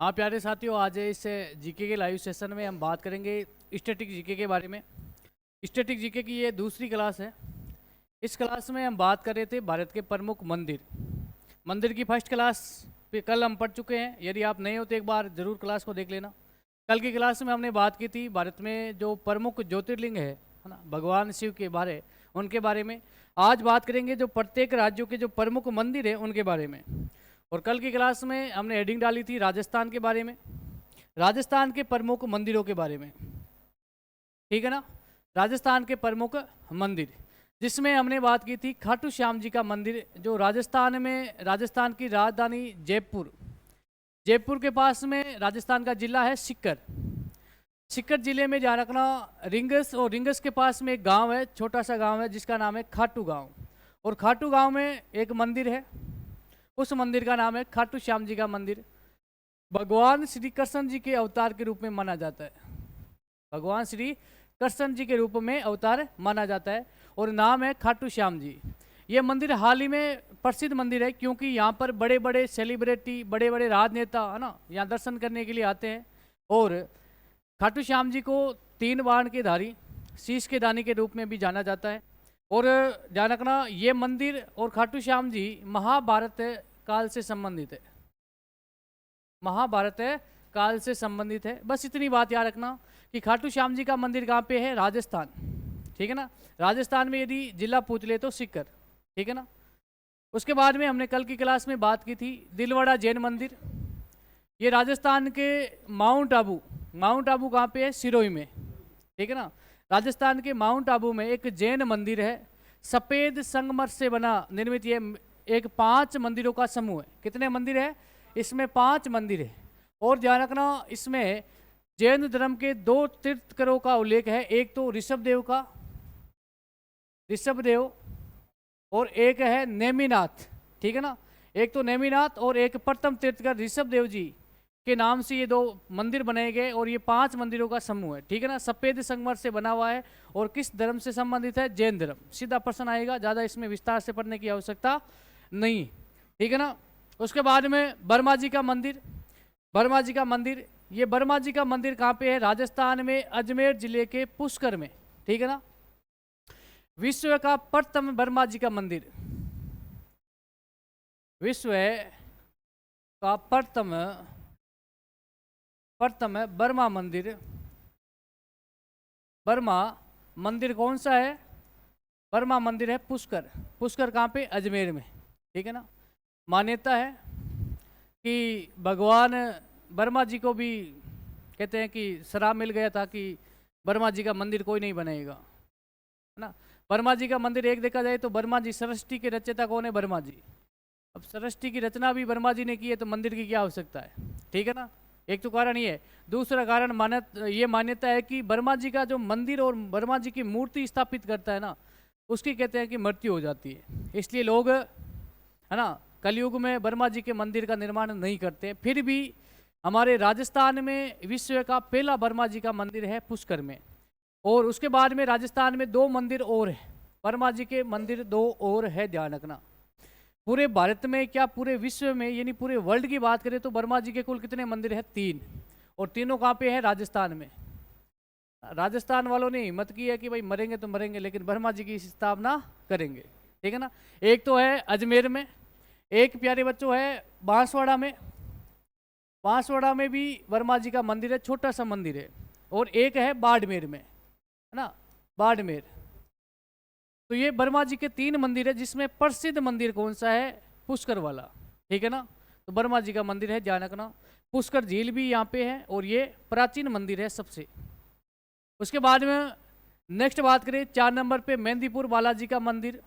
हाँ प्यारे साथियों, आज इस जीके के लाइव सेशन में हम बात करेंगे स्टैटिक जीके के बारे में। स्टैटिक जीके की ये दूसरी क्लास है। इस क्लास में हम बात कर रहे थे भारत के प्रमुख मंदिर। मंदिर की फर्स्ट क्लास पे कल हम पढ़ चुके हैं। यदि आप नए हो तो एक बार जरूर क्लास को देख लेना। कल की क्लास में हमने बात की थी भारत में जो प्रमुख ज्योतिर्लिंग है ना, भगवान शिव के बारे उनके बारे में। आज बात करेंगे जो प्रत्येक राज्यों के जो प्रमुख मंदिर है उनके बारे में। और कल की क्लास में हमने हेडिंग डाली थी राजस्थान के बारे में, राजस्थान के प्रमुख मंदिरों के बारे में। ठीक है ना, राजस्थान के प्रमुख मंदिर, जिसमें हमने बात की थी खाटू श्याम जी का मंदिर जो राजस्थान में, राजस्थान की राजधानी जयपुर, जयपुर के पास में राजस्थान का जिला है सीकर। सीकर जिले में ध्यान रखना रिंगस, और रिंगस के पास में एक गांव है, छोटा सा गांव है जिसका नाम है खाटू गांव। और खाटू गांव में एक मंदिर है, उस मंदिर का नाम है खाटू श्याम जी का मंदिर। भगवान श्री कृष्ण जी के अवतार के रूप में माना जाता है। भगवान श्री कृष्ण जी के रूप में अवतार माना जाता है और नाम है खाटू श्याम जी। ये मंदिर हाल ही में प्रसिद्ध मंदिर है क्योंकि यहाँ पर बड़े बड़े सेलिब्रिटी, बड़े बड़े राजनेता है ना, यहाँ दर्शन करने के लिए आते हैं। और खाटू श्याम जी को तीन बाण के धारी, शीश के दानी के रूप में भी जाना जाता है। और ध्यान रखना ये मंदिर और खाटू श्याम जी महाभारत काल से संबंधित है, महाभारत काल से संबंधित है। बस इतनी बात याद रखना कि खाटू श्याम जी का मंदिर कहाँ पे है, राजस्थान। ठीक है ना, राजस्थान में यदि जिला पूछ ले तो सीकर। ठीक है ना। उसके बाद में हमने कल की क्लास में बात की थी दिलवाड़ा जैन मंदिर। ये राजस्थान के माउंट आबू, माउंट आबू कहाँ पे है, सिरोही में। ठीक है ना, राजस्थान के माउंट आबू में एक जैन मंदिर है, सफेद संगमर से बना निर्मित। ये एक 5 मंदिरों का समूह है। कितने मंदिर है इसमें, 5 मंदिर है। और ध्यान रखना इसमें जैन धर्म के 2 तीर्थंकरों का उल्लेख है, एक तो ऋषभ देव का, ऋषभ देव, और एक है नेमिनाथ। ठीक है ना, एक तो नेमिनाथ और एक प्रथम तीर्थकर ऋषभ देव जी के नाम से ये 2 मंदिर बनाए गए और ये 5 मंदिरों का समूह है। ठीक है ना, सफेद संगमर से बना हुआ है और किस धर्म से संबंधित है, जैन धर्म। सीधा प्रश्न आएगा, ज़्यादा इसमें विस्तार से पढ़ने की आवश्यकता नहीं। ठीक है ना। उसके बाद में बर्मा जी का मंदिर, बर्मा जी का मंदिर, ये बर्मा जी का मंदिर कहाँ पे है, राजस्थान में अजमेर जिले के पुष्कर में। ठीक है ना, विश्व का प्रथम बर्मा जी का मंदिर, विश्व का प्रथम प्रथम बर्मा मंदिर। बर्मा मंदिर कौन सा है, बर्मा मंदिर है पुष्कर। पुष्कर कहाँ पे, अजमेर में। ठीक है ना। मान्यता है कि भगवान बर्मा जी को भी कहते हैं कि श्राप मिल गया था कि बर्मा जी का मंदिर कोई नहीं बनाएगा, है ना। बर्मा जी का मंदिर एक देखा जाए तो बर्मा जी, सृष्टि के रचयिता कौन है, बर्मा जी। अब सृष्टि की रचना भी बर्मा जी ने की है तो मंदिर की क्या आवश्यकता है। ठीक है ना, एक तो कारण ये है। दूसरा कारण ये मान्यता है कि बर्मा जी का जो मंदिर और बर्मा जी की मूर्ति स्थापित करता है ना, उसकी कहते हैं कि मृत्यु हो जाती है। इसलिए लोग, है ना, कलयुग में बर्मा जी के मंदिर का निर्माण नहीं करते। फिर भी हमारे राजस्थान में विश्व का पहला बर्मा जी का मंदिर है पुष्कर में। और उसके बाद में राजस्थान में 2 मंदिर और है, बर्मा जी के मंदिर 2 और है, ध्यान रखना। पूरे भारत में क्या पूरे विश्व में यानी पूरे वर्ल्ड की बात करें तो बर्मा जी के कुल कितने मंदिर है, 3। और तीनों कहाँ पे है, राजस्थान में। राजस्थान वालों ने हिम्मत की है कि भाई मरेंगे तो मरेंगे लेकिन बर्मा जी की स्थापना करेंगे। ठीक है ना। एक तो है अजमेर में, एक प्यारे बच्चों है बांसवाड़ा में। बांसवाड़ा में भी वर्मा जी का मंदिर है, छोटा सा मंदिर है। और एक है बाड़मेर में, है ना, बाड़मेर। तो ये वर्मा जी के 3 मंदिर है, जिसमें प्रसिद्ध मंदिर कौन सा है, पुष्कर वाला। ठीक है ना, तो वर्मा जी का मंदिर है, ध्यान रखना। पुष्कर झील भी यहाँ पे है और ये प्राचीन मंदिर है सबसे। उसके बाद में नेक्स्ट बात करें 4 नंबर पे मेहंदीपुर बालाजी का मंदिर।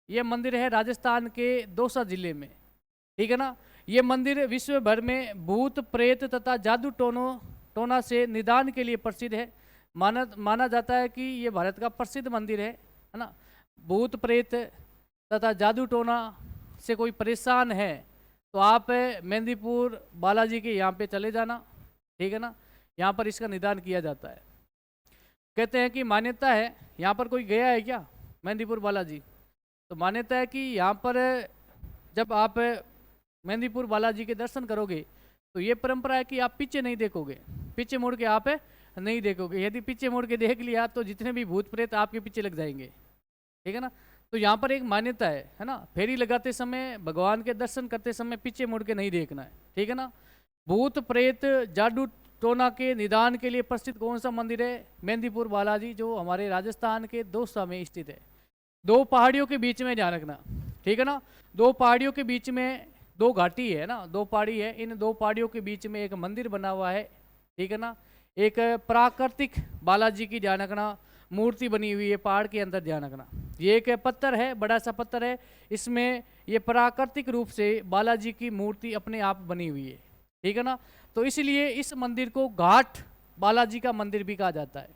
ये मंदिर है राजस्थान के दौसा जिले में। ठीक है ना, ये मंदिर विश्व भर में भूत प्रेत तथा जादू टोना से निदान के लिए प्रसिद्ध है। माना जाता है कि ये भारत का प्रसिद्ध मंदिर है ना। भूत प्रेत तथा जादू टोना से कोई परेशान है तो आप मेहंदीपुर बालाजी के यहाँ पे चले जाना। ठीक है ना, यहाँ पर इसका निदान किया जाता है। कहते हैं कि मान्यता है, यहाँ पर कोई गया है क्या, मेहंदीपुर बालाजी, तो मान्यता है कि यहाँ पर जब आप मेहंदीपुर बालाजी के दर्शन करोगे तो ये परंपरा है कि आप पीछे नहीं देखोगे, पीछे मुड़ के आप नहीं देखोगे। यदि पीछे मुड़ के देख लिया तो जितने भी भूत प्रेत आपके पीछे लग जाएंगे, ठीक है ना। तो यहाँ पर एक मान्यता है ना, फेरी लगाते समय, भगवान के दर्शन करते समय पीछे मुड़ के नहीं देखना है, ठीक है ना। भूत प्रेत जादू टोना के निदान के लिए प्रसिद्ध कौन सा मंदिर है? मेहंदीपुर बालाजी, जो हमारे राजस्थान के दौसा में स्थित है। दो पहाड़ियों के बीच में ध्यान रखना, ठीक है ना। दो पहाड़ियों के बीच में दो घाटी है ना, दो पहाड़ी है, इन दो पहाड़ियों के बीच में एक मंदिर बना हुआ है, ठीक है ना। एक प्राकृतिक बालाजी की ध्यान रखना मूर्ति बनी हुई है पहाड़ के अंदर, ध्यान रखना। ये एक पत्थर है, बड़ा सा पत्थर है, इसमें ये प्राकृतिक रूप से बालाजी की मूर्ति अपने आप बनी हुई है, ठीक है ना। तो इसलिए इस मंदिर को घाट बालाजी का मंदिर भी कहा जाता है,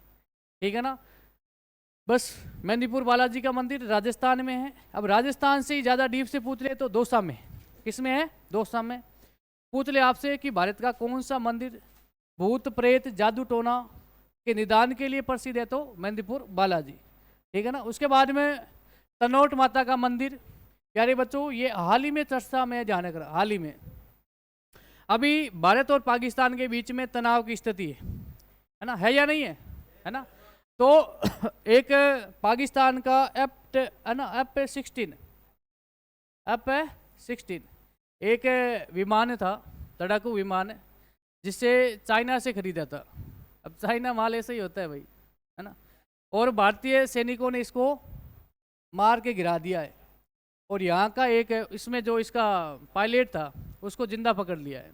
ठीक है ना। बस मेहंदीपुर बालाजी का मंदिर राजस्थान में है। अब राजस्थान से ही ज़्यादा डीप से पूछ ले तो दौसा में, किसमें है? दौसा में। पूछ ले आपसे कि भारत का कौन सा मंदिर भूत प्रेत जादू टोना के निदान के लिए प्रसिद्ध है, तो मेहंदीपुर बालाजी, ठीक है ना। उसके बाद में तनोट माता का मंदिर। प्यारे बच्चों, ये हाल ही में चर्चा में ध्यान रखना, हाल ही में अभी भारत और पाकिस्तान के बीच में तनाव की स्थिति है ना, है या नहीं है ना। तो एक पाकिस्तान का F-16 एक विमान था, लड़ाकू विमान, जिसे चाइना से खरीदा था। अब चाइना माल ऐसे ही होता है भाई, है ना। और भारतीय सैनिकों ने इसको मार के गिरा दिया है, और यहाँ का एक इसमें जो इसका पायलट था उसको जिंदा पकड़ लिया है,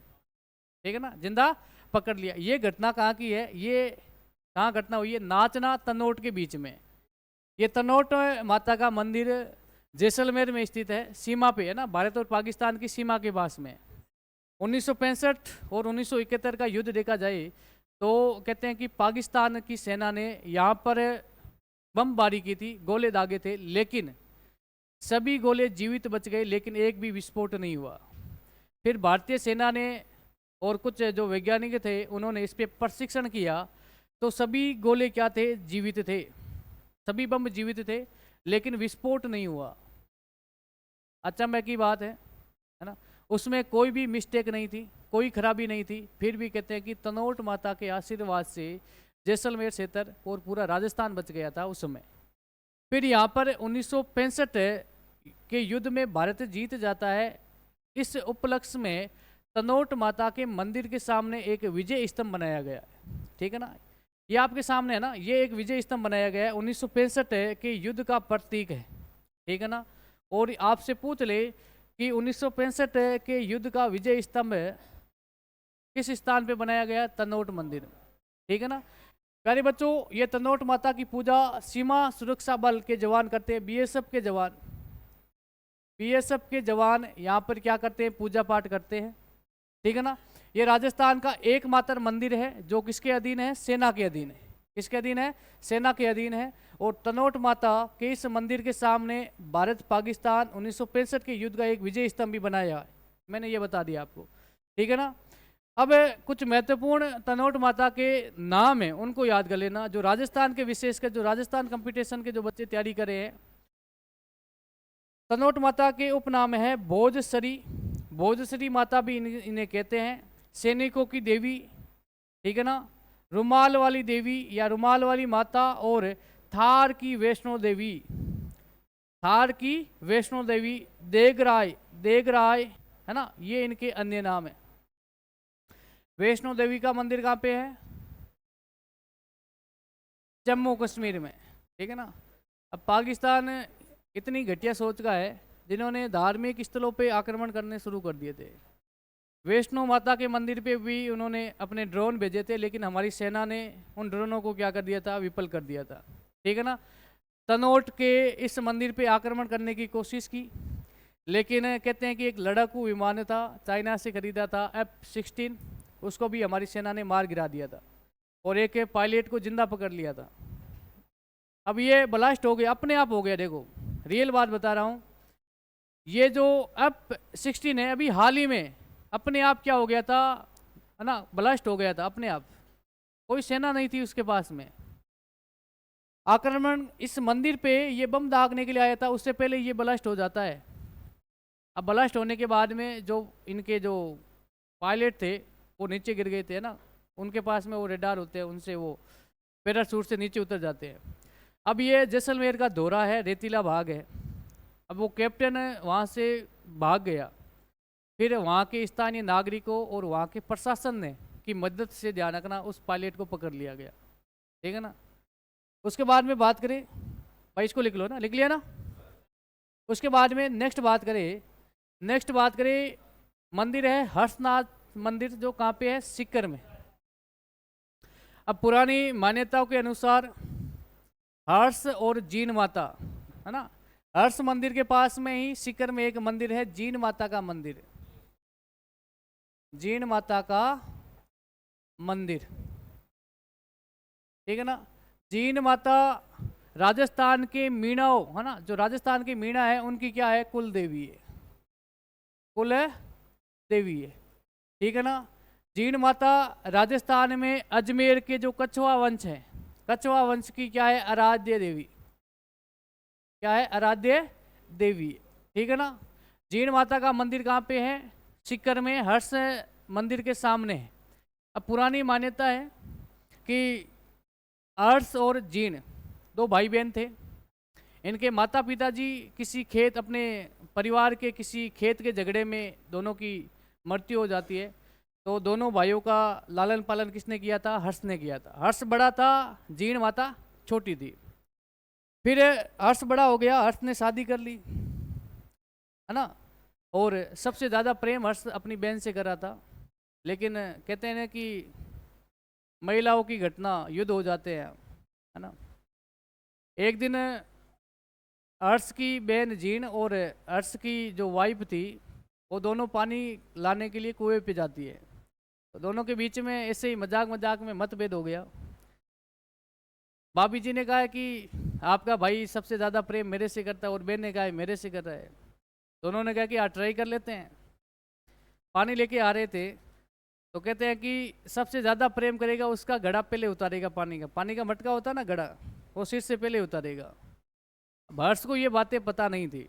ठीक है ना, जिंदा पकड़ लिया। ये घटना कहाँ की है? ये कहाँ घटना हुई है? नाचना तनोट के बीच में। ये तनोट माता का मंदिर जैसलमेर में स्थित है, सीमा पे है ना, भारत और पाकिस्तान की सीमा के पास में। 1965 और 1971 का युद्ध देखा जाए तो कहते हैं कि पाकिस्तान की सेना ने यहाँ पर बमबारी की थी, गोले दागे थे, लेकिन सभी गोले जीवित बच गए, लेकिन एक भी विस्फोट नहीं हुआ। फिर भारतीय सेना ने और कुछ जो वैज्ञानिक थे उन्होंने इस पर प्रशिक्षण किया, तो सभी गोले क्या थे? जीवित थे, सभी बम जीवित थे, लेकिन विस्फोट नहीं हुआ। अचंभे की बात है ना, उसमें कोई भी मिस्टेक नहीं थी, कोई खराबी नहीं थी। फिर भी कहते हैं कि तनोट माता के आशीर्वाद से जैसलमेर क्षेत्र और पूरा राजस्थान बच गया था उस समय। फिर यहाँ पर 1965 के युद्ध में भारत जीत जाता है। इस उपलक्ष्य में तनोट माता के मंदिर के सामने एक विजय स्तंभ बनाया गया है, ठीक है ना। ये आपके सामने है ना, ये एक विजय स्तंभ बनाया गया है, 1965 के युद्ध का प्रतीक है, ठीक है ना। और आपसे पूछ ले कि 1965 के युद्ध का विजय स्तंभ किस स्थान पे बनाया गया? तनोट मंदिर, ठीक है ना। प्यारे बच्चों, ये तनोट माता की पूजा सीमा सुरक्षा बल के जवान करते हैं, बीएसएफ के जवान यहाँ पर क्या करते हैं? पूजा पाठ करते हैं, ठीक है ना। ये राजस्थान का एकमात्र मंदिर है जो किसके अधीन है? सेना के अधीन है। किसके अधीन है? सेना के अधीन है। और तनोट माता के इस मंदिर के सामने भारत पाकिस्तान 1965 के युद्ध का एक विजय स्तंभ भी बनाया है, मैंने ये बता दिया आपको, ठीक है ना। अब कुछ महत्वपूर्ण तनोट माता के नाम है, उनको याद कर लेना, जो राजस्थान के विशेषकर जो राजस्थान कंपटीशन के जो बच्चे तैयारी कर रहे हैं। तनोट माता के उपनाम है भोजश्री, भोजश्री माता भी इन्हें कहते हैं। सैनिकों की देवी, ठीक है ना, रुमाल वाली देवी या रुमाल वाली माता, और थार की वैष्णो देवी, थार की वैष्णो देवी, देगराय है ना, ये इनके अन्य नाम है। वैष्णो देवी का मंदिर कहाँ पे है? जम्मू कश्मीर में, ठीक है ना। अब पाकिस्तान इतनी घटिया सोच का है जिन्होंने धार्मिक स्थलों पे आक्रमण करने शुरू कर दिए थे। वैष्णो माता के मंदिर पे भी उन्होंने अपने ड्रोन भेजे थे, लेकिन हमारी सेना ने उन ड्रोनों को क्या कर दिया था? विफल कर दिया था, ठीक है ना। तनोट के इस मंदिर पे आक्रमण करने की कोशिश की, लेकिन कहते हैं कि एक लड़ाकू विमान था, चाइना से खरीदा था, F-16, उसको भी हमारी सेना ने मार गिरा दिया था, और एक पायलट को जिंदा पकड़ लिया था। अब ये ब्लास्ट हो गया, अपने आप हो गया। देखो, रियल बात बता रहा हूँ, ये जो F-16 है अभी हाल ही में अपने आप क्या हो गया था, है ना, ब्लास्ट हो गया था अपने आप, कोई सेना नहीं थी उसके पास में। आक्रमण इस मंदिर पे ये बम दागने के लिए आया था, उससे पहले ये ब्लास्ट हो जाता है। अब ब्लास्ट होने के बाद में जो इनके जो पायलट थे वो नीचे गिर गए थे ना, उनके पास में वो रेडार होते हैं, उनसे वो पैराशूट से नीचे उतर जाते हैं। अब ये जैसलमेर का दौरा है, रेतीला भाग है। अब वो कैप्टन वहाँ से भाग गया, फिर वहाँ के स्थानीय नागरिकों और वहाँ के प्रशासन ने की मदद से, ध्यान रखना, उस पायलट को पकड़ लिया गया, ठीक है ना। उसके बाद में बात करें भाई, इसको लिख लो ना, लिख लिया ना। उसके बाद में नेक्स्ट बात करें, मंदिर है हर्षनाथ मंदिर, जो कहाँ पे है, सीकर में। अब पुरानी मान्यताओं के अनुसार हर्ष और जीन माता, है ना, हर्ष मंदिर के पास में ही सीकर में एक मंदिर है, जीन माता का मंदिर, जीन माता का मंदिर, ठीक है ना। जीन माता राजस्थान के मीणाओं, है ना, जो राजस्थान की मीणा है उनकी क्या है, कुल देवी है, कुल देवी है, ठीक है ना। जीन माता राजस्थान में अजमेर के जो कछवा वंश है, कछवा वंश की क्या है, आराध्य देवी, क्या है, आराध्य देवी, ठीक है ना। जीन माता का मंदिर कहाँ पे है, सीकर में, हर्ष मंदिर के सामने है। अब पुरानी मान्यता है कि हर्ष और जीन दो भाई बहन थे। इनके माता पिताजी किसी खेत, अपने परिवार के किसी खेत के झगड़े में दोनों की मृत्यु हो जाती है। तो दोनों भाइयों का लालन पालन किसने किया था, हर्ष ने किया था। हर्ष बड़ा था, जीन माता छोटी थी। फिर हर्ष बड़ा हो गया, हर्ष ने शादी कर ली, है ना, और सबसे ज़्यादा प्रेम हर्ष अपनी बहन से कर रहा था। लेकिन कहते हैं ना कि महिलाओं की घटना, युद्ध हो जाते हैं, है ना। एक दिन हर्ष की बहन जीन और हर्ष की जो वाइफ थी, वो दोनों पानी लाने के लिए कुएं पे जाती है। तो दोनों के बीच में ऐसे ही मजाक मजाक में मतभेद हो गया। भाभी जी ने कहा कि आपका भाई सबसे ज़्यादा प्रेम मेरे से करता है, और बहन ने कहा मेरे से कर रहा है। दोनों ने कहा कि ट्राई कर लेते हैं। पानी लेके आ रहे थे, तो कहते हैं कि सबसे ज़्यादा प्रेम करेगा उसका घड़ा पहले उतारेगा, पानी का मटका होता है ना, घड़ा, वो सिर से पहले उतारेगा। हर्ष को ये बातें पता नहीं थी,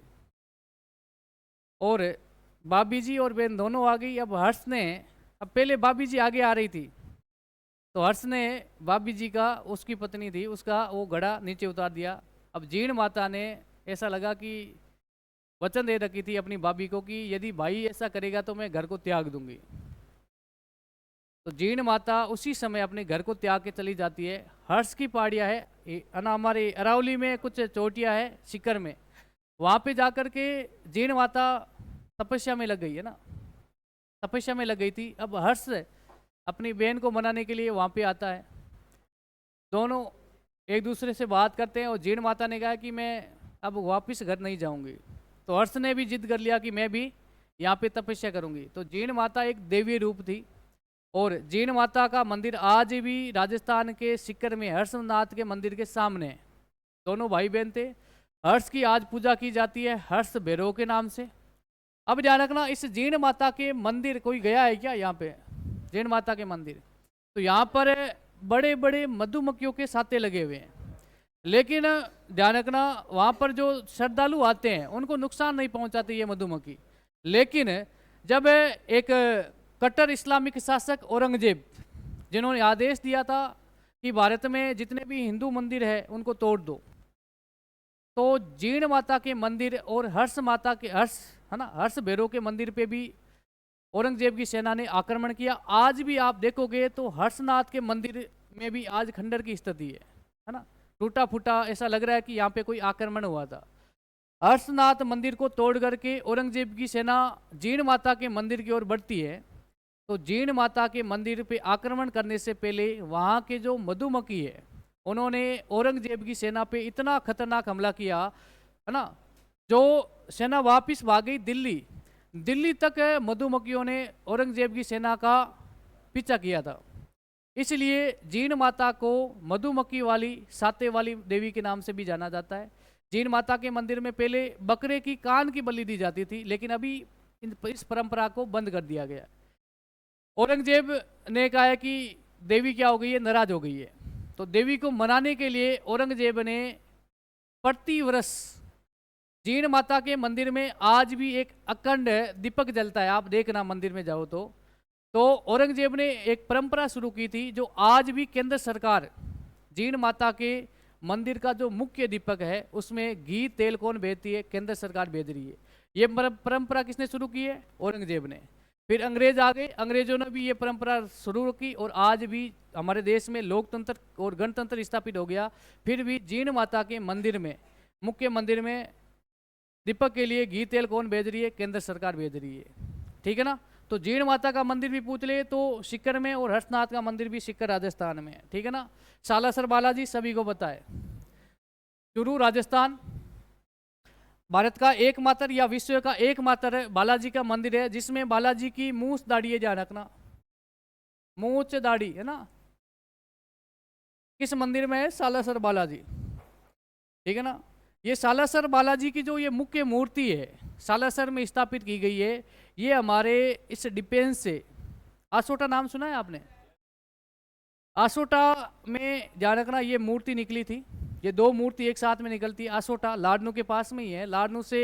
और भाभी जी और बहन दोनों आ गई। अब हर्ष ने, अब पहले भाभी जी आगे आ रही थी, तो हर्ष ने भाभी जी का, उसकी पत्नी थी, उसका वो घड़ा नीचे उतार दिया। अब जीण माता ने, ऐसा लगा कि वचन दे रखी थी अपनी भाभी को कि यदि भाई ऐसा करेगा तो मैं घर को त्याग दूंगी। तो जीण माता उसी समय अपने घर को त्याग के चली जाती है। हर्ष की पहाड़ियाँ है हमारे अरावली में, कुछ चोटियाँ है सीकर में, वहाँ पे जाकर के जीण माता तपस्या में लग गई है ना, तपस्या में लग गई थी। अब हर्ष अपनी बहन को मनाने के लिए वहाँ पे आता है। दोनों एक दूसरे से बात करते हैं, और जीण माता ने कहा कि मैं अब वापस घर नहीं जाऊंगी। तो हर्ष ने भी जिद कर लिया कि मैं भी यहाँ पे तपस्या करूंगी। तो जीण माता एक देवी रूप थी, और जीण माता का मंदिर आज भी राजस्थान के सीकर में हर्षनाथ के मंदिर के सामने है। दोनों भाई बहन थे। हर्ष की आज पूजा की जाती है हर्ष भैरव के नाम से। अब ध्यान रखना, इस जीण माता के मंदिर कोई गया है क्या, यहाँ पे जीण माता के मंदिर, तो यहाँ पर बड़े बड़े मधुमक्खियों के साथे लगे हुए हैं। लेकिन ध्यान रखना, वहाँ पर जो श्रद्धालु आते हैं उनको नुकसान नहीं पहुँचाती ये मधुमक्खी। लेकिन जब एक कट्टर इस्लामिक शासक औरंगजेब, जिन्होंने आदेश दिया था कि भारत में जितने भी हिंदू मंदिर है उनको तोड़ दो, तो जीण माता के मंदिर और हर्ष माता के, हर्ष है ना, हर्ष भैरव के मंदिर पे भी औरंगजेब की सेना ने आक्रमण किया। आज भी आप देखोगे तो हर्षनाथ के मंदिर में भी आज खंडर की स्थिति है ना, टूटा फूटा, ऐसा लग रहा है कि यहाँ पे कोई आक्रमण हुआ था। हर्षनाथ मंदिर को तोड़ करके औरंगजेब की सेना जीण माता के मंदिर की ओर बढ़ती है। तो जीण माता के मंदिर पे आक्रमण करने से पहले वहाँ के जो मधुमक्खी है, उन्होंने औरंगजेब की सेना पे इतना खतरनाक हमला किया, है ना, जो सेना वापस भाग गई दिल्ली तक मधुमक्खियों ने औरंगजेब की सेना का पीछा किया था। इसलिए जीण माता को मधुमक्खी वाली, साते वाली देवी के नाम से भी जाना जाता है। जीण माता के मंदिर में पहले बकरे की कान की बलि दी जाती थी, लेकिन अभी इस परंपरा को बंद कर दिया गया। औरंगजेब ने कहा है कि देवी क्या हो गई है, नाराज हो गई है। तो देवी को मनाने के लिए औरंगजेब ने प्रति वर्ष जीण माता के मंदिर में आज भी एक अखंड दीपक जलता है। आप देखना मंदिर में जाओ तो तो औरंगजेब ने एक परंपरा शुरू की थी, जो आज भी केंद्र सरकार जीण माता के मंदिर का जो मुख्य दीपक है उसमें घी तेल कौन भेजती है? केंद्र सरकार भेज रही है। ये परंपरा किसने शुरू की है? औरंगजेब ने। फिर अंग्रेज आ गए, अंग्रेजों ने भी ये परंपरा शुरू की और आज भी हमारे देश में लोकतंत्र और गणतंत्र स्थापित हो गया। फिर भी जीण माता के मंदिर में, मुख्य मंदिर में दीपक के लिए घी तेल कौन भेज रही है? केंद्र सरकार भेज रही है। ठीक है ना। तो जीण माता का मंदिर भी पूछ ले तो सीकर में, और हर्षनाथ का मंदिर भी सीकर राजस्थान में है। ठीक है ना। सालासर बालाजी सभी को पता है, चूरू राजस्थान, भारत का एकमात्र या विश्व का एकमात्र बालाजी का मंदिर है जिसमें बालाजी की मूछ दाढ़ी है, ध्यान रखना, मूछ दाढ़ी है ना। किस मंदिर में है? सालासर बालाजी। ठीक है ना। ये सालासर बालाजी की जो ये मुख्य मूर्ति है सालासर में स्थापित की गई है, ये हमारे इस डिफेंस से, आसोटा नाम सुना है आपने? आसोटा में ध्यान रखना ये मूर्ति निकली थी। ये दो मूर्ति एक साथ में निकलती है। आसोटा लाडनू के पास में ही है, लाडनू से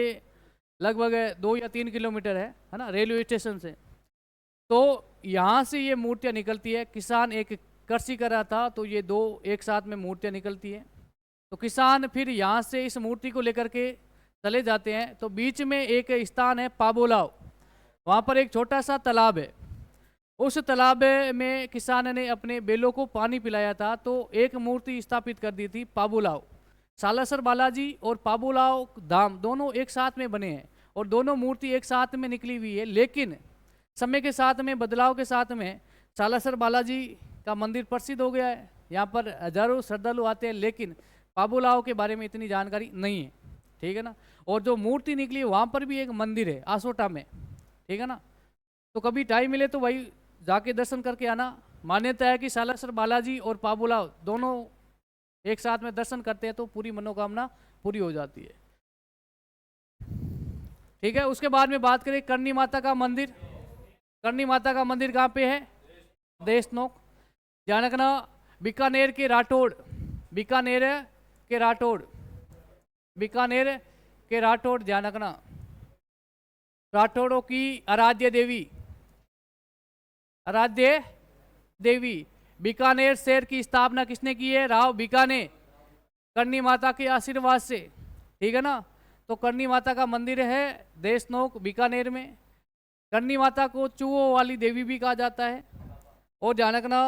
लगभग 2 या 3 किलोमीटर है ना, रेलवे स्टेशन से। तो यहाँ से ये मूर्तियाँ निकलती है। किसान एक कृषि कर रहा था तो ये दो एक साथ में मूर्तियाँ निकलती है। तो किसान फिर यहाँ से इस मूर्ति को लेकर के चले जाते हैं। तो बीच में एक स्थान है पाबोलाव, वहाँ पर एक छोटा सा तालाब है। उस तालाब में किसान ने अपने बेलों को पानी पिलाया था, तो एक मूर्ति स्थापित कर दी थी पाबोलाव। सालासर बालाजी और पाबोलाव धाम दोनों एक साथ में बने हैं और दोनों मूर्ति एक साथ में निकली हुई है। लेकिन समय के साथ में, बदलाव के साथ में, सालासर बालाजी का मंदिर प्रसिद्ध हो गया है। यहाँ पर हजारों श्रद्धालु आते हैं, लेकिन पाबोलाव के बारे में इतनी जानकारी नहीं है। ठीक है ना। और जो मूर्ति निकली वहाँ पर भी एक मंदिर है आसोटा में। ठीक है ना। तो कभी टाइम मिले तो वही जाके दर्शन करके आना। मान्यता है कि सालासर बालाजी और पाबोलाव दोनों एक साथ में दर्शन करते हैं तो पूरी मनोकामना पूरी हो जाती है। ठीक है। उसके बाद में बात करें करनी माता का मंदिर। करनी माता का मंदिर कहाँ पे है? देशनोक। ध्यान रखना, बीकानेर के राठौड़, बीकानेर के राठौड़, बीकानेर के राठौड़, ध्यान रखना, राठौड़ों की आराध्य देवी, आराध्य देवी। बीकानेर शहर की स्थापना किसने की है? राव बीकानेर, करनी माता के आशीर्वाद से। ठीक है ना। तो करनी माता का मंदिर है देशनोक बीकानेर में। करनी माता को चूहों वाली देवी भी कहा जाता है। और ध्यान रखना,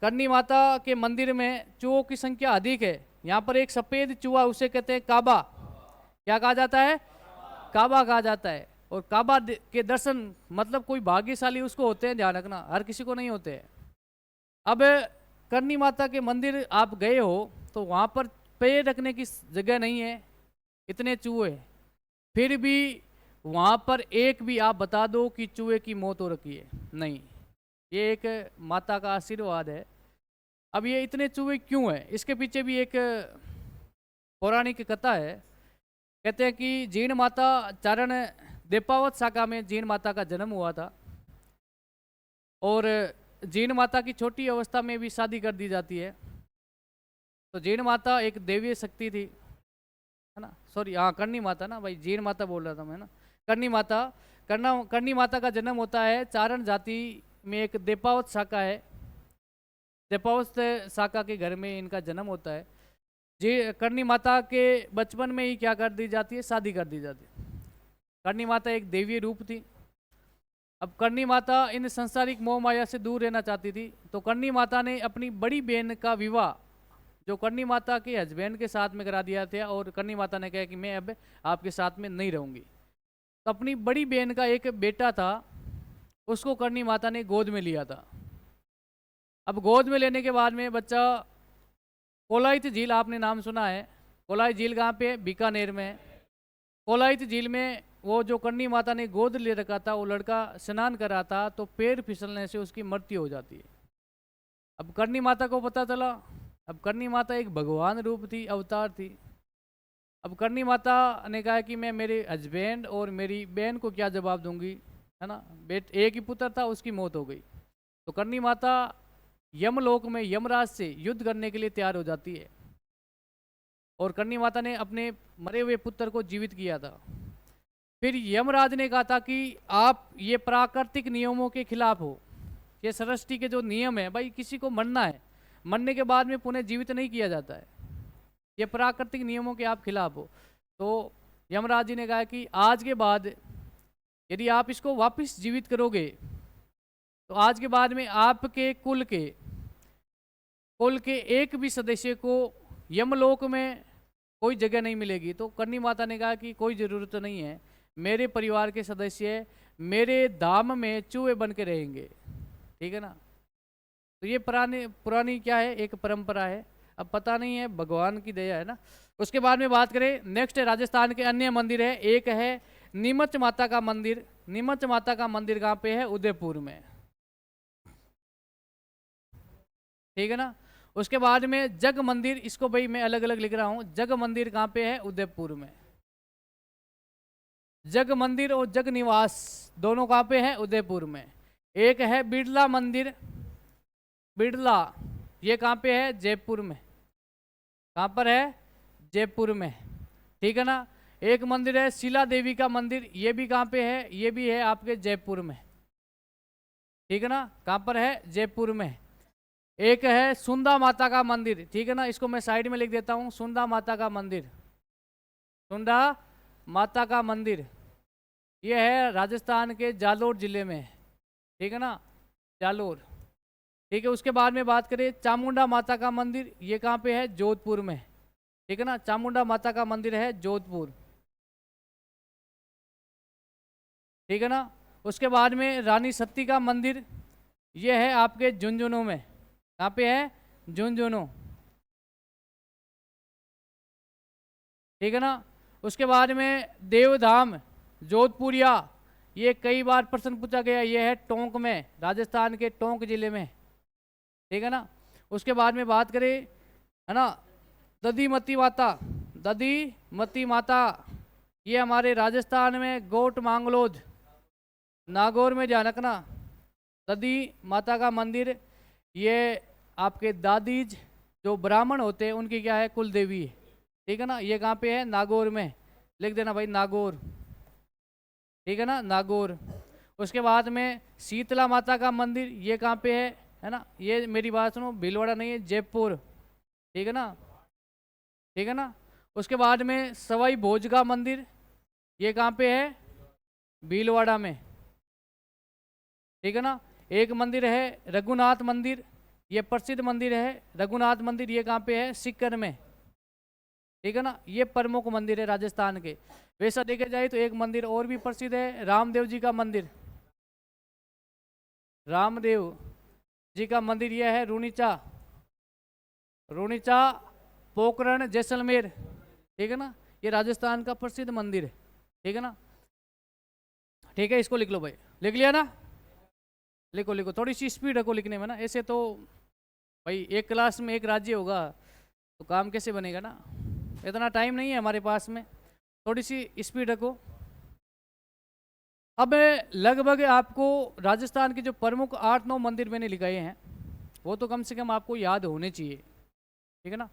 करनी माता के मंदिर में चूहों की संख्या अधिक है। यहाँ पर एक सफेद चूहा, उसे कहते हैं काबा। क्या कहा जाता है? काबा कहा जाता है। और काबा के दर्शन मतलब कोई भाग्यशाली उसको होते हैं, ध्यान रखना, हर किसी को नहीं होते हैं। अब करनी माता के मंदिर आप गए हो तो वहाँ पर पैर रखने की जगह नहीं है, इतने चूहे। फिर भी वहाँ पर एक भी आप बता दो कि चूहे की मौत हो रखी है? नहीं। ये एक माता का आशीर्वाद है। अब ये इतने चूहे क्यों है? इसके पीछे भी एक पौराणिक कथा है। कहते हैं कि जीण माता चारण देपावत शाखा में जीण माता का जन्म हुआ था और जीण माता की छोटी अवस्था में भी शादी कर दी जाती है। तो जीण माता एक देवीय शक्ति थी, है ना। सॉरी, हाँ, करनी माता ना भाई, जीण माता बोल रहा था मैं ना। करनी माता, करनी माता का जन्म होता है चारण जाति में, एक देपावत शाखा है। देपावत शाखा के घर में इनका जन्म होता है। जी, करनी माता के बचपन में ही क्या कर दी जाती है? शादी कर दी जाती है। करनी माता एक देवीय रूप थी। अब करनी माता इन संसारिक मोह माया से दूर रहना चाहती थी। तो करनी माता ने अपनी बड़ी बहन का विवाह जो करनी माता के हस्बैंड के साथ में करा दिया था, और करनी माता ने कहा कि मैं अब आपके साथ में नहीं रहूँगी। तो अपनी बड़ी बहन का एक बेटा था, उसको करनी माता ने गोद में लिया था। अब गोद में लेने के बाद में बच्चा, कोलायत झील आपने नाम सुना है? कोलायत झील कहाँ पे है? बीकानेर में है। कोलायत झील में वो जो करनी माता ने गोद ले रखा था, वो लड़का स्नान कर रहा था तो पैर फिसलने से उसकी मृत्यु हो जाती है। अब करनी माता को पता चला। अब करनी माता एक भगवान रूप थी, अवतार थी। अब करनी माता ने कहा कि मैं मेरे हस्बैंड और मेरी बहन को क्या जवाब दूंगी, है ना। एक ही पुत्र था, उसकी मौत हो गई। तो करनी माता यमलोक में यमराज से युद्ध करने के लिए तैयार हो जाती है और करनी माता ने अपने मरे हुए पुत्र को जीवित किया था। फिर यमराज ने कहा था कि आप ये प्राकृतिक नियमों के खिलाफ हो, ये सृष्टि के जो नियम है भाई, किसी को मरना है, मरने के बाद में पुनः जीवित नहीं किया जाता है, ये प्राकृतिक नियमों के आप खिलाफ हो। तो यमराज जी ने कहा कि आज के बाद यदि आप इसको वापस जीवित करोगे तो आज के बाद में आपके कुल के एक भी सदस्य को यमलोक में कोई जगह नहीं मिलेगी। तो करनी माता ने कहा कि कोई ज़रूरत नहीं है, मेरे परिवार के सदस्य मेरे धाम में चूहे बन के रहेंगे, ठीक है ना। तो ये पुरानी क्या है, एक परंपरा है, अब पता नहीं है, भगवान की दया है ना। उसके बाद में बात करें, नेक्स्ट राजस्थान के अन्य मंदिर है, एक है नीमच माता का मंदिर। नीमच माता का मंदिर कहाँ पे है, उदयपुर में, ठीक है ना। उसके बाद में जग मंदिर, इसको भाई मैं अलग अलग लिख रहा हूं, जग मंदिर कहाँ पे है, उदयपुर में। जग मंदिर और जग निवास दोनों कहाँ पे है, उदयपुर में। एक है बिड़ला मंदिर, बिड़ला, ये कहाँ पे है, जयपुर में। कहाँ पर है, जयपुर में, ठीक है ना। एक मंदिर है शिला देवी का मंदिर, ये भी कहाँ पे है, ये भी है आपके जयपुर में, ठीक है ना। कहाँ पर है, जयपुर में। एक है सुंदा माता का मंदिर, ठीक है ना, इसको मैं साइड में लिख देता हूँ, सुंदा माता का मंदिर, सुंदा माता का मंदिर, ये है राजस्थान के जालोर जिले में, ठीक है ना, जालोर, ठीक है। उसके बाद में बात करें चामुंडा माता का मंदिर, ये कहाँ पे है, जोधपुर में, ठीक है ना। चामुंडा माता का मंदिर है जोधपुर, ठीक है ना। उसके बाद में रानी सती का मंदिर, ये है आपके झुंझुनू में, कहाँ पे है, झुंझुनू, ठीक है ना। उसके बाद में देवधाम जोधपुरिया, ये कई बार प्रश्न पूछा गया, ये है टोंक में, राजस्थान के टोंक जिले में, ठीक है ना। उसके बाद में बात करें, है ना, दधीमती माता, दधीमती माता, ये हमारे राजस्थान में गोट मांगलोद नागौर में, ध्यान रखना। दधी माता का मंदिर, ये आपके दादीज जो ब्राह्मण होते हैं उनकी क्या है, कुल देवी, ठीक है ना। ये कहाँ पे है, नागौर में, लिख देना भाई, नागौर, ठीक है ना, नागौर। उसके बाद में शीतला माता का मंदिर, ये कहाँ पे है ना, ये मेरी बात सुनो, भीलवाड़ा नहीं है, जयपुर, ठीक है ना, ठीक है ना। उसके बाद में सवाई भोज का मंदिर, ये कहाँ पे है, भीलवाड़ा में, ठीक है ना। एक मंदिर है रघुनाथ मंदिर, ये प्रसिद्ध मंदिर है रघुनाथ मंदिर, ये कहाँ पे है, सीकर में, ठीक है ना। ये प्रमुख मंदिर है राजस्थान के। वैसा देखा जाए तो एक मंदिर और भी प्रसिद्ध है, रामदेव जी का मंदिर, रामदेव जी का मंदिर, यह है रूनीचा, रूनीचा पोखरण जैसलमेर, ठीक है ना। ये राजस्थान का प्रसिद्ध मंदिर है, ठीक है ना, ठीक है। इसको लिख लो भाई, लिख लिया ना, लिखो लिखो, थोड़ी सी स्पीड रखो लिखने में ना, ऐसे तो भाई एक क्लास में एक राज्य होगा तो काम कैसे बनेगा ना, इतना टाइम नहीं है हमारे पास में, थोड़ी सी स्पीड रखो। अब लगभग आपको राजस्थान के जो प्रमुख 8-9 मंदिर मैंने लिखाए हैं वो तो कम से कम आपको याद होने चाहिए, ठीक है ना।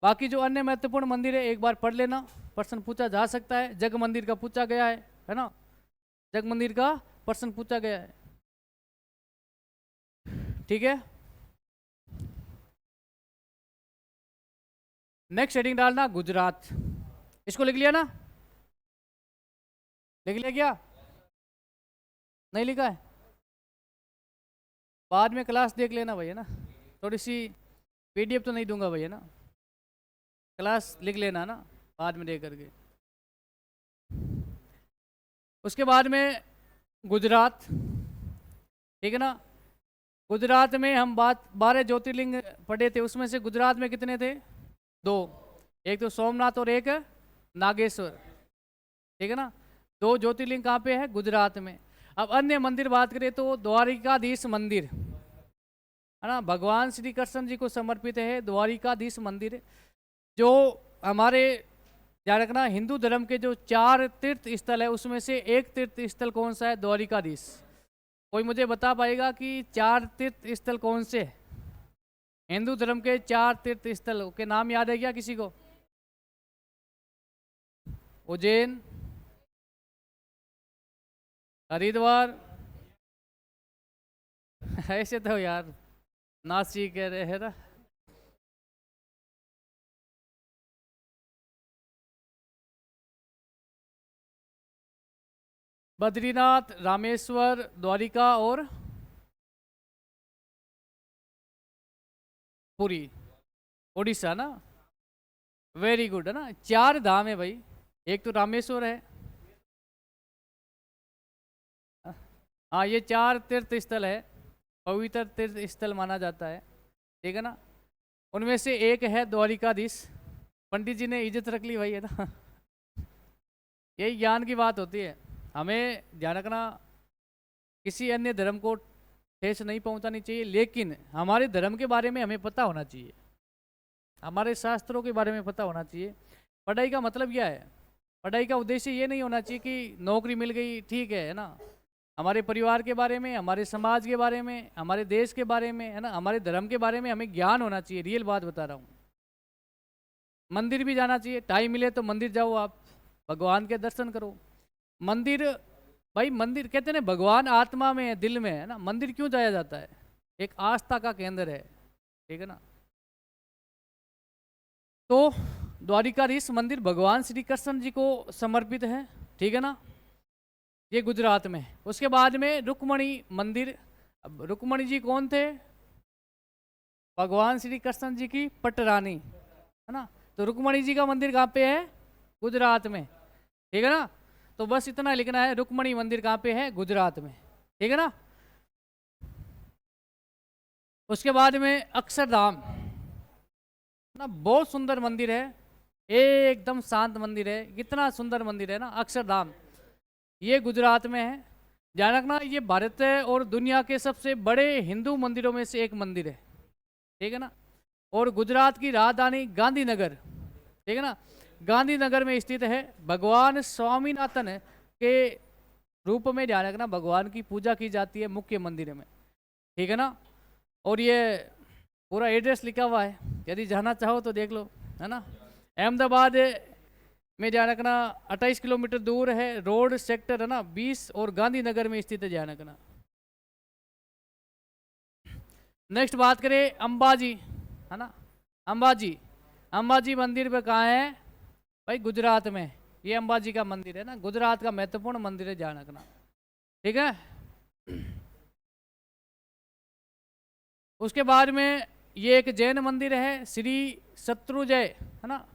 बाकी जो अन्य महत्वपूर्ण मंदिर है एक बार पढ़ लेना, प्रश्न पूछा जा सकता है। जग मंदिर का पूछा गया है ना, जग मंदिर का प्रश्न पूछा गया है, ठीक है। नेक्स्ट हेडिंग डालना गुजरात, इसको लिख लिया ना, लिख लिया क्या, नहीं लिखा है, बाद में क्लास देख लेना भैया ना, थोड़ी सी पीडीएफ तो नहीं दूंगा भैया ना, क्लास लिख लेना ना बाद में देख करके। उसके बाद में गुजरात, ठीक है ना। गुजरात में हम 12 ज्योतिर्लिंग पढ़े थे, उसमें से गुजरात में कितने थे, 2, एक तो सोमनाथ और एक नागेश्वर, ठीक है ना। 2 ज्योतिर्लिंग कहाँ पे है, गुजरात में। अब अन्य मंदिर बात करें तो द्वारिकाधीश मंदिर, है ना, भगवान श्री कृष्ण जी को समर्पित है द्वारिकाधीश मंदिर, जो हमारे ध्यान रखना हिंदू धर्म के जो 4 तीर्थ स्थल है उसमें से एक तीर्थ स्थल कौन सा है, द्वारिकाधीश। कोई मुझे बता पाएगा कि 4 तीर्थ स्थल कौन से, हिंदू धर्म के 4 तीर्थ स्थल के नाम याद है क्या किसी को, उज्जैन, हरिद्वार ऐसे तो यार नासिक कह रहे हैं ना। बद्रीनाथ, रामेश्वर, द्वारिका और पुरी, उड़ीसा ना। वेरी गुड है ना, 4 धाम है भाई। एक तो रामेश्वर है। हाँ, ये 4 तीर्थ स्थल है, पवित्र तीर्थ स्थल माना जाता है, ठीक है ना। उनमें से एक है द्वारिकाधीश। पंडित जी ने इज्जत रख ली भाई, है ना। यही ज्ञान की बात होती है। हमें ध्यान रखना, किसी अन्य धर्म को ठेस नहीं पहुंचानी चाहिए, लेकिन हमारे धर्म के बारे में हमें पता होना चाहिए, हमारे शास्त्रों के बारे में पता होना चाहिए। पढ़ाई का मतलब क्या है? पढ़ाई का उद्देश्य ये नहीं होना चाहिए कि नौकरी मिल गई, ठीक है ना। हमारे परिवार के बारे में, हमारे समाज के बारे में, हमारे देश के बारे में, है ना, हमारे धर्म के बारे में हमें ज्ञान होना चाहिए। रियल बात बता रहा हूँ। मंदिर भी जाना चाहिए, टाइम मिले तो मंदिर जाओ, आप भगवान के दर्शन करो। मंदिर, भाई मंदिर कहते हैं ना, भगवान आत्मा में है, दिल में है ना। मंदिर क्यों जाया जाता है? एक आस्था का केंद्र है, ठीक है ना। तो द्वारिकाधीश मंदिर भगवान श्री कृष्ण जी को समर्पित है, ठीक है ना। ये गुजरात में। उसके बाद में रुक्मणी मंदिर। अब रुक्मणी जी कौन थे? भगवान श्री कृष्ण जी की पटरानी, है ना। तो रुक्मणी जी का मंदिर कहाँ पे है? गुजरात में, ठीक है ना। तो बस इतना लिखना है, रुक्मणी मंदिर कहाँ पे है? गुजरात में, ठीक है ना। उसके बाद में अक्षरधाम ना, बहुत सुंदर मंदिर है, एकदम शांत मंदिर है। कितना सुंदर मंदिर है ना अक्षरधाम। ये गुजरात में है। ध्यान रखना, ये भारत और दुनिया के सबसे बड़े हिंदू मंदिरों में से एक मंदिर है, ठीक है ना। और गुजरात की राजधानी गांधीनगर, ठीक है ना, गांधीनगर में स्थित है। भगवान स्वामीनाथन के रूप में, ध्यान रखना, भगवान की पूजा की जाती है मुख्य मंदिर में, ठीक है ना। और ये पूरा एड्रेस लिखा हुआ है, यदि जाना चाहो तो देख लो, है ना। अहमदाबाद में, ध्यान रखना, 28 किलोमीटर दूर है, रोड सेक्टर है ना 20, और गांधीनगर में स्थित है, ध्यान रखना। नेक्स्ट बात करें अंबाजी, है ना। अंबाजी, अंबाजी मंदिर पे कहाँ है भाई? गुजरात में। ये अंबाजी का मंदिर है ना, गुजरात का महत्वपूर्ण मंदिर है, ध्यान रखना, ठीक है। उसके बाद में ये एक जैन मंदिर है, श्री शत्रुंजय, है ना।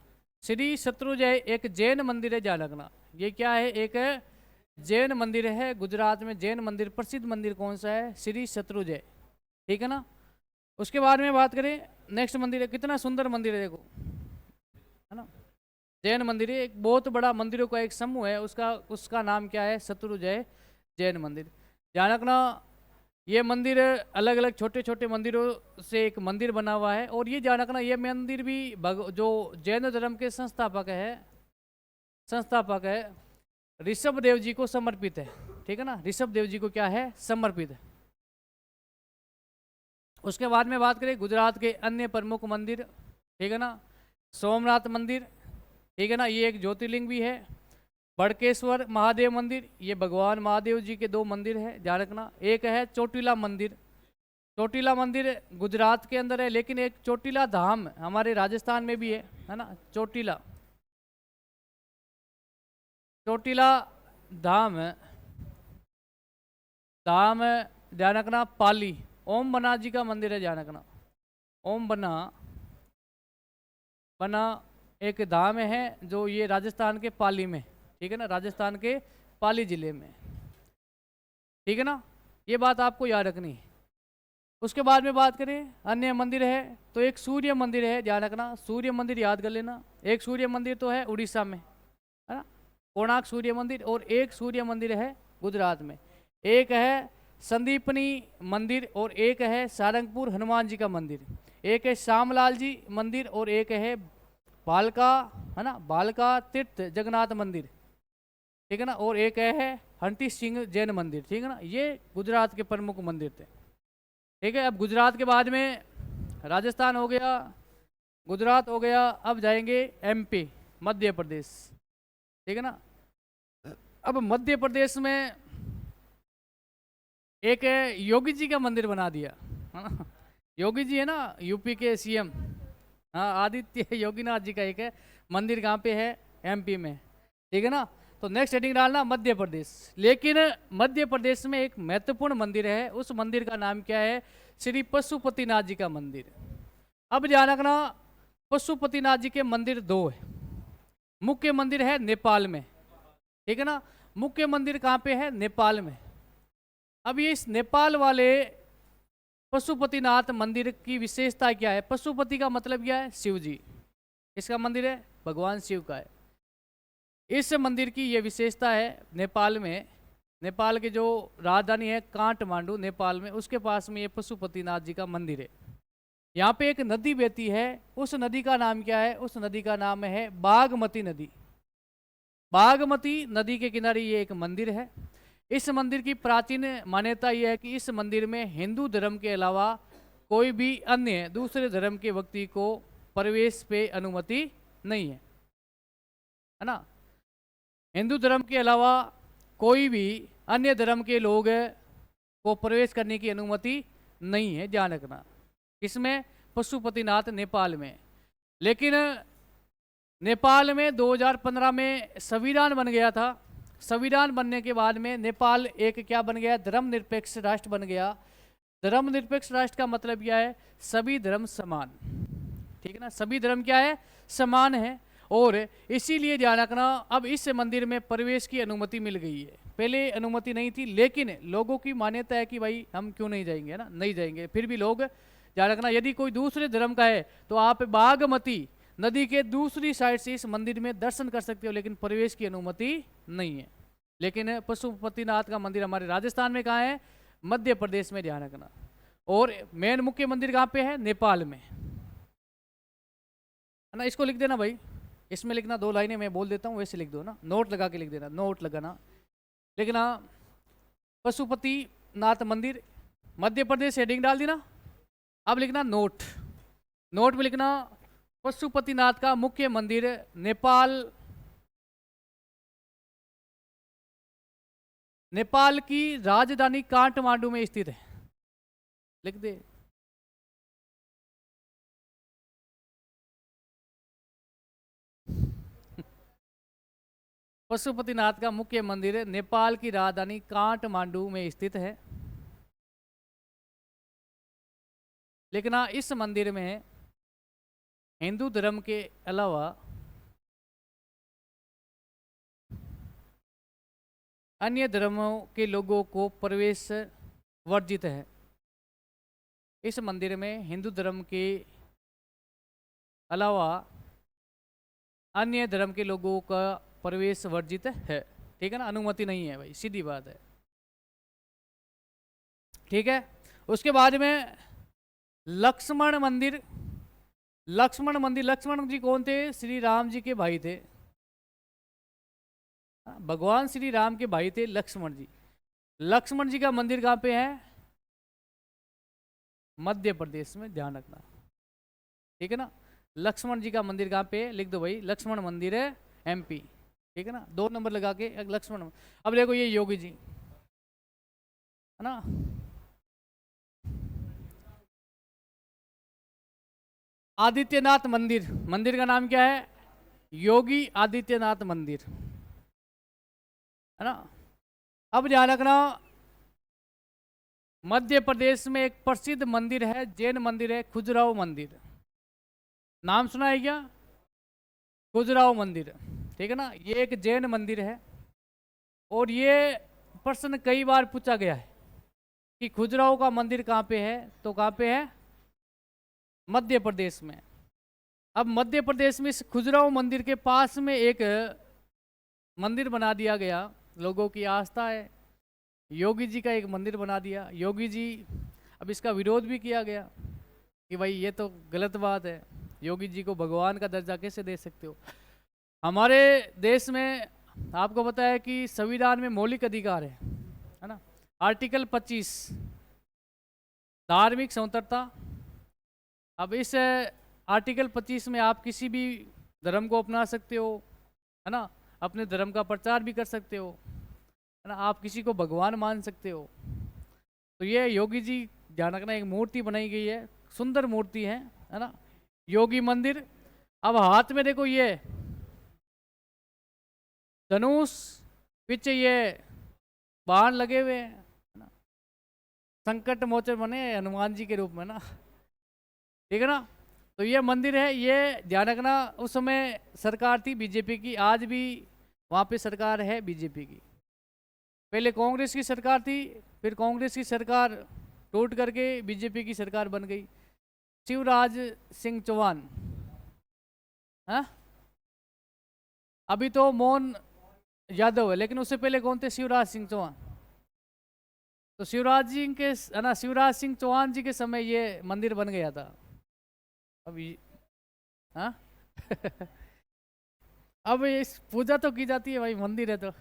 श्री शत्रुंजय एक जैन मंदिर है, ध्यान रखना। ये क्या है? एक जैन मंदिर है। गुजरात में जैन मंदिर, प्रसिद्ध मंदिर कौन सा है? श्री शत्रुंजय, ठीक है ना। उसके बाद में बात करें, नेक्स्ट मंदिर है, कितना सुंदर मंदिर है देखो, है ना। जैन मंदिर है, एक बहुत बड़ा मंदिरों का एक समूह है, उसका नाम क्या है? शत्रुंजय जैन मंदिर। ध्यान रखना, ये मंदिर अलग अलग छोटे छोटे मंदिरों से एक मंदिर बना हुआ है। और ये ध्यान रखना, ये मंदिर भी जो जैन धर्म के संस्थापक है ऋषभ देव जी को समर्पित है, ठीक है ना। ऋषभ देव जी को क्या है? समर्पित है। उसके बाद में बात करें गुजरात के अन्य प्रमुख मंदिर, ठीक है ना। सोमनाथ मंदिर, ठीक है ना, ये एक ज्योतिर्लिंग भी है। बड़केश्वर महादेव मंदिर, ये भगवान महादेव जी के 2 मंदिर है, ध्यान रखना। एक है चोटीला मंदिर। चोटीला मंदिर गुजरात के अंदर है, लेकिन एक चोटीला धाम हमारे राजस्थान में भी है ना। चोटीला चोटीला धाम, धाम ध्यान रखना, पाली ओम बना जी का मंदिर है, ध्यान रखना। ओम बना एक धाम है, जो ये राजस्थान के पाली में, ठीक है ना, राजस्थान के पाली जिले में, ठीक है ना। ये बात आपको याद रखनी है। उसके बाद में बात करें अन्य मंदिर है, तो एक सूर्य मंदिर है, ध्यान रखना। सूर्य मंदिर याद कर लेना। एक सूर्य मंदिर तो है उड़ीसा में, है ना, कोणार्क सूर्य मंदिर। और एक सूर्य मंदिर है गुजरात में। एक है संदीपनी मंदिर, और एक है सारंगपुर हनुमान जी का मंदिर। एक है श्यामलाल जी मंदिर, और एक है बालका, है ना, बालका तीर्थ जगन्नाथ मंदिर, ठीक है ना। और एक है हंटी सिंह जैन मंदिर, ठीक है ना। ये गुजरात के प्रमुख मंदिर थे, ठीक है। अब गुजरात के बाद में राजस्थान हो गया, गुजरात हो गया, अब जाएंगे एमपी, मध्य प्रदेश, ठीक है ना। अब मध्य प्रदेश में एक योगी जी का मंदिर बना दिया, है ना। योगी जी है ना, यूपी के सीएम, हाँ, आदित्य योगीनाथ जी का एक है मंदिर, कहाँ पे है, एमपी में, ठीक है ना। तो नेक्स्ट हेडिंग डालना मध्य प्रदेश। लेकिन मध्य प्रदेश में एक महत्वपूर्ण मंदिर है, उस मंदिर का नाम क्या है, श्री पशुपतिनाथ जी का मंदिर। अब ध्यान रखना, पशुपतिनाथ जी के मंदिर दो है। मुख्य मंदिर है नेपाल में, ठीक है ना, मुख्य मंदिर कहाँ पे है, नेपाल में। अब ये इस नेपाल वाले पशुपतिनाथ मंदिर की विशेषता क्या है, पशुपति का मतलब क्या है, शिव जी, इसका मंदिर है, भगवान शिव का है। इस मंदिर की ये विशेषता है, नेपाल में, नेपाल के जो राजधानी है काठमांडू नेपाल में, उसके पास में ये पशुपतिनाथ जी का मंदिर है। यहाँ पे एक नदी बहती है, उस नदी का नाम क्या है, उस नदी का नाम है बागमती नदी। बागमती नदी के किनारे ये एक मंदिर है। इस मंदिर की प्राचीन मान्यता यह है कि इस मंदिर में हिंदू धर्म के अलावा कोई भी अन्य दूसरे धर्म के व्यक्ति को प्रवेश पे अनुमति नहीं है ना। हिंदू धर्म के अलावा कोई भी अन्य धर्म के लोग को प्रवेश करने की अनुमति नहीं है, ध्यान रखना। इसमें पशुपतिनाथ नेपाल में। लेकिन नेपाल में 2015 में संविधान बन गया था। संविधान बनने के बाद में नेपाल एक क्या बन गया, धर्मनिरपेक्ष राष्ट्र बन गया। धर्मनिरपेक्ष राष्ट्र का मतलब क्या है, सभी धर्म समान, ठीक है ना, सभी धर्म क्या है, समान है। और इसीलिए ध्यान रखना, अब इस मंदिर में प्रवेश की अनुमति मिल गई है, पहले अनुमति नहीं थी। लेकिन लोगों की मान्यता है कि भाई हम क्यों नहीं जाएंगे, है ना, नहीं जाएंगे, फिर भी लोग, ध्यान रखना, यदि कोई दूसरे धर्म का है तो आप बागमती नदी के दूसरी साइड से इस मंदिर में दर्शन कर सकते हो, लेकिन प्रवेश की अनुमति नहीं है। लेकिन पशुपतिनाथ का मंदिर हमारे राजस्थान में कहाँ है, मध्य प्रदेश में, ध्यान रखना। और मेन मुख्य मंदिर कहाँ पे है, नेपाल में, है ना। इसको लिख देना भाई, इसमें लिखना 2 लाइनें मैं बोल देता हूँ, वैसे लिख दो ना, नोट लगा के लिख देना, नोट लगाना, लिखना पशुपतिनाथ मंदिर मध्य प्रदेश, हेडिंग डाल देना। अब लिखना नोट, नोट में लिखना पशुपतिनाथ का मुख्य मंदिर नेपाल, नेपाल की राजधानी काठमांडू में स्थित है, लिख दे। पशुपतिनाथ का मुख्य मंदिर नेपाल की राजधानी काठमांडू में स्थित है। लेकिन इस मंदिर में हिंदू धर्म के अलावा अन्य धर्मों के लोगों को प्रवेश वर्जित है। इस मंदिर में हिंदू धर्म के अलावा अन्य धर्म के लोगों का प्रवेश वर्जित है, ठीक है ना, अनुमति नहीं है भाई, सीधी बात है, ठीक है। उसके बाद में लक्ष्मण मंदिर, लक्ष्मण मंदिर, लक्ष्मण जी कौन थे, श्री राम जी के भाई थे, भगवान श्री राम के भाई थे लक्ष्मण जी। लक्ष्मण जी का मंदिर कहाँ पे है, मध्य प्रदेश में, ध्यान रखना, ठीक है ना। लक्ष्मण जी का मंदिर कहाँ पे है, लिख दो भाई, लक्ष्मण मंदिर है एमपी, ठीक है ना, 2 नंबर लगा के लक्ष्मण। अब देखो ये योगी जी, है ना, आदित्यनाथ मंदिर, मंदिर का नाम क्या है, योगी आदित्यनाथ मंदिर, है ना। अब ध्यान रखना, मध्य प्रदेश में एक प्रसिद्ध मंदिर है, जैन मंदिर है, खजुराहो मंदिर, नाम सुना है क्या, खजुराहो मंदिर, ठीक है ना। ये एक जैन मंदिर है और ये प्रश्न कई बार पूछा गया है कि खजुराहो का मंदिर कहाँ पे है, तो कहाँ पे है, मध्य प्रदेश में। अब मध्य प्रदेश में इस खजुराहो मंदिर के पास में एक मंदिर बना दिया गया, लोगों की आस्था है, योगी जी का एक मंदिर बना दिया योगी जी। अब इसका विरोध भी किया गया कि भाई ये तो गलत बात है, योगी जी को भगवान का दर्जा कैसे दे सकते हो। हमारे देश में आपको पता है कि संविधान में मौलिक अधिकार है ना, आर्टिकल 25 धार्मिक स्वतंत्रता। अब इस आर्टिकल 25 में आप किसी भी धर्म को अपना सकते हो, है ना, अपने धर्म का प्रचार भी कर सकते हो, है ना, आप किसी को भगवान मान सकते हो। तो ये योगी जी ध्यान रखना, एक मूर्ति बनाई गई है, सुंदर मूर्ति है ना, योगी मंदिर। अब हाथ में देखो ये धनुष, पीछे ये बाण लगे हुए हैं, है ना, संकट मोचन बने हनुमान जी के रूप में ना, ठीक है ना। तो ये मंदिर है, ये ध्यान रखना उस समय सरकार थी बीजेपी की, आज भी वहाँ पे सरकार है बीजेपी की। पहले कांग्रेस की सरकार थी, फिर कांग्रेस की सरकार टूट करके बीजेपी की सरकार बन गई। शिवराज सिंह चौहान, हाँ अभी तो मोहन यादव है, लेकिन उससे पहले कौन थे? शिवराज सिंह चौहान। तो शिवराज जी के, है ना, शिवराज सिंह चौहान जी के समय ये मंदिर बन गया था। अभी हाँ अब इस पूजा तो की जाती है भाई, मंदिर है तो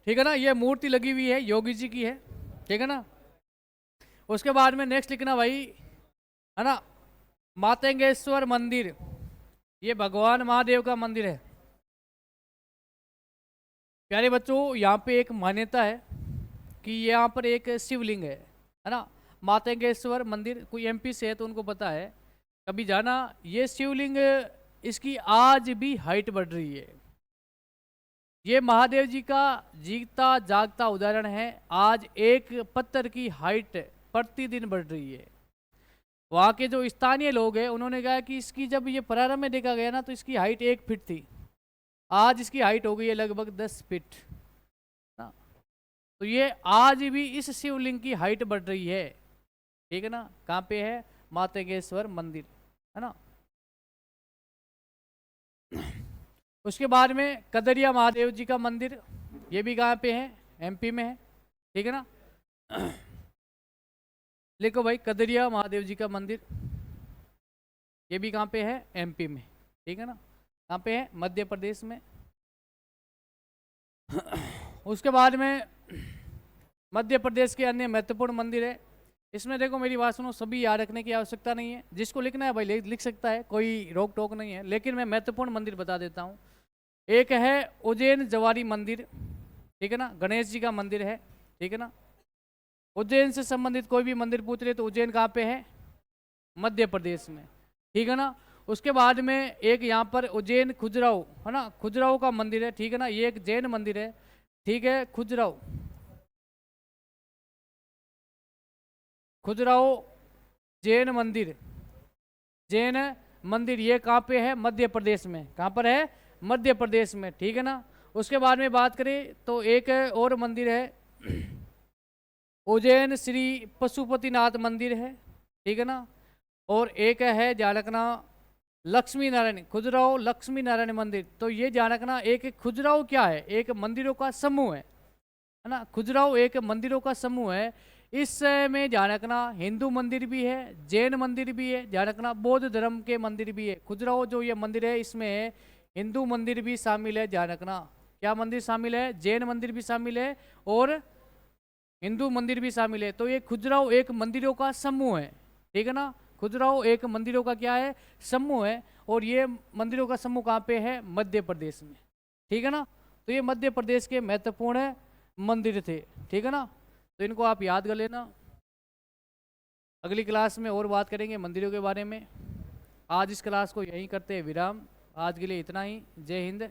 ठीक है ना। ये मूर्ति लगी हुई है, योगी जी की है, ठीक है ना। उसके बाद में नेक्स्ट लिखना भाई, है ना, मातंगेश्वर मंदिर, ये भगवान महादेव का मंदिर है। प्यारे बच्चों, यहाँ पे एक मान्यता है कि यहाँ पर एक शिवलिंग है ना, मातंगेश्वर मंदिर। कोई एमपी से है तो उनको पता है, कभी जाना। ये शिवलिंग, इसकी आज भी हाइट बढ़ रही है। ये महादेव जी का जीता जागता उदाहरण है। आज एक पत्थर की हाइट प्रतिदिन बढ़ रही है। वहाँ के जो स्थानीय लोग हैं उन्होंने कहा कि इसकी जब ये प्रारंभ में देखा गया ना, तो इसकी हाइट 1 फीट थी, आज इसकी हाइट हो गई है लगभग 10 फीट ना। तो ये आज भी इस शिवलिंग की हाइट बढ़ रही है, ठीक है ना। कहाँ पे है? मातंगेश्वर मंदिर, है ना। उसके बाद में कदरिया महादेव जी का मंदिर, ये भी कहाँ पे है? एमपी में है, ठीक है ना। लिखो भाई, कदरिया महादेव जी का मंदिर, ये भी कहाँ पे है? एमपी में, ठीक है ना। कहाँ पे है? मध्य प्रदेश में। उसके बाद में मध्य प्रदेश के अन्य महत्वपूर्ण मंदिर है। इसमें देखो मेरी बात सुनो, सभी याद रखने की आवश्यकता नहीं है, जिसको लिखना है भाई लिख सकता है, कोई रोक टोक नहीं है, लेकिन मैं महत्वपूर्ण मंदिर बता देता हूँ। एक है उज्जैन जवारी मंदिर, ठीक है ना, गणेश जी का मंदिर है, ठीक है ना। उज्जैन से संबंधित कोई भी मंदिर पूछ रहे तो उज्जैन कहाँ पे है? मध्य प्रदेश में, ठीक है ना। उसके बाद में एक यहाँ पर उज्जैन खुजराहो, है ना, खुजराहो का मंदिर है, ठीक है ना, ये एक जैन मंदिर है, ठीक है। खुजराहो जैन मंदिर, जैन मंदिर, ये कहाँ पे है? मध्य प्रदेश में। कहाँ पर है? मध्य प्रदेश में, ठीक है ना। उसके बाद में बात करें तो एक और मंदिर है, उज्जैन श्री पशुपतिनाथ मंदिर है, ठीक है ना। और एक है ध्यान रखना लक्ष्मी नारायण, खुजराहो लक्ष्मी नारायण मंदिर। तो ये ध्यान रखना, एक खुजराहो क्या है? एक मंदिरों का समूह है ना। खुजराहो एक मंदिरों का समूह है। इसमें ध्यान रखना हिंदू मंदिर भी है, जैन मंदिर भी है, ध्यान रखना बौद्ध धर्म के मंदिर भी है। खुजराहो जो ये मंदिर है, इसमें हिंदू मंदिर भी शामिल है, ध्यान रखना। क्या मंदिर शामिल है? जैन मंदिर भी शामिल है और हिंदू मंदिर भी शामिल है। तो ये खुजराहो एक मंदिरों का समूह है, ठीक है ना। खुजराहो एक मंदिरों का क्या है? समूह है। और ये मंदिरों का समूह कहाँ पे है? मध्य प्रदेश में, ठीक है ना। तो ये मध्य प्रदेश के महत्वपूर्ण मंदिर थे, ठीक है ना। तो इनको आप याद कर लेना। अगली क्लास में और बात करेंगे मंदिरों के बारे में। आज इस क्लास को यहीं करते हैं विराम। आज के लिए इतना ही। जय हिंद,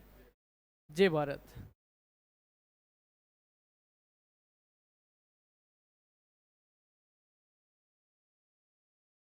जय भारत।